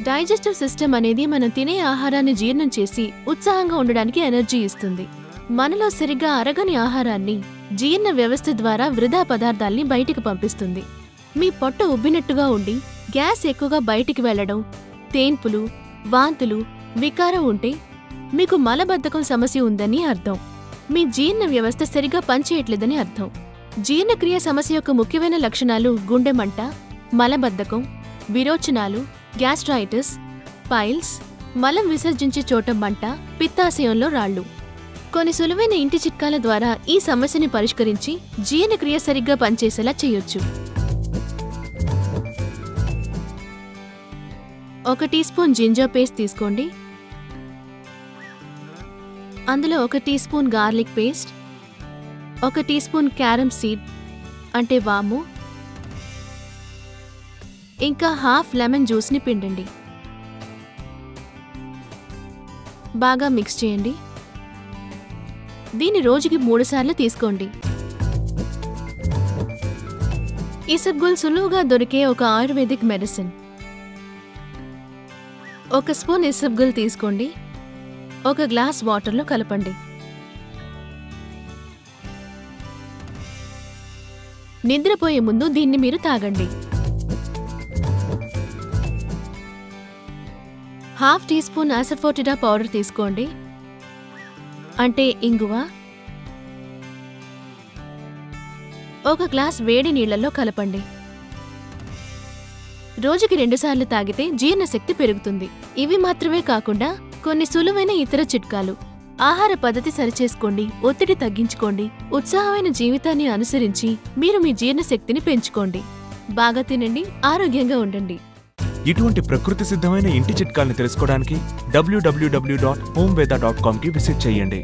Digestive system అనేది మనం తినే ఆహారాన్ని జీర్ణం చేసి ఉత్సాహంగా ఉండడానికి ఎనర్జీ ఇస్తుంది. మనలో సరిగ్గా అరగని ఆహారాన్ని జీర్ణ వ్యవస్థ ద్వారా వృధా పదార్థాల్ని బయటికి పంపిస్తుంది. మీ పొట్ట ఉబ్బినట్టుగా ఉండి గ్యాస్ ఎక్కువగా బయటికి వెళ్లడం, తేన్పులు, వాంతులు, వికారం ఉంటే మీకు మలబద్ధకం సమస్య ఉందని అర్థం. మీ జీర్ణ వ్యవస్థ సరిగ్గా పనిచేయట్లేదని అర్థం. జీర్ణక్రియ సమస్య యొక్క ముఖ్యమైన లక్షణాలు గుండె మంట, మలబద్ధకం, విరోచనాలు, గ్యాస్ట్రైటిస్, పైల్స్, మలం విసర్జించే చోట మంట, పిత్తాశయంలో రాళ్లు. కొన్ని సులువైన ఇంటి చిట్కాల ద్వారా ఈ సమస్యని పరిష్కరించి జీర్ణక్రియ సరిగ్గా పనిచేసేలా చేయొచ్చు. 1 టీ స్పూన్ జింజర్ పేస్ట్ తీసుకోండి. అందులో 1 teaspoon garlic paste, 1 teaspoon carom seed అంటే వాము, ఇంకా హాఫ్ లెమన్ జ్యూస్ని పిండండి. బాగా మిక్స్ చేయండి. దీన్ని రోజుకి 3 సార్లు తీసుకోండి. ఇసబ్గుల్ సులువుగా దొరికే ఒక ఆయుర్వేదిక్ మెడిసిన్. 1 స్పూన్ ఇసబ్గుల్ తీసుకోండి. 1 గ్లాస్ వాటర్లో కలపండి. నిద్రపోయే ముందు దీన్ని మీరు తాగండి. Half tea spoon asafoetida powder తీసుకోండి, అంటే ఇంగువ. 1 గ్లాస్ వేడి నీళ్లలో కలపండి. రోజుకి 2 సార్లు తాగితే జీర్ణశక్తి పెరుగుతుంది. ఇవి మాత్రమే కాకుండా కొన్ని సులువైన ఇతర చిట్కాలు. ఆహార పద్ధతి సరిచేసుకోండి, ఒత్తిడి తగ్గించుకోండి, ఉత్సాహమైన జీవితాన్ని అనుసరించి మీరు మీ జీర్ణశక్తిని పెంచుకోండి. బాగా తినండి, ఆరోగ్యంగా ఉండండి. ఇటువంటి ప్రకృతి సిద్ధమైన ఇంటి చిట్కాల్ని తెలుసుకోవడానికి www.homeveda.com కి విజిట్ చేయండి.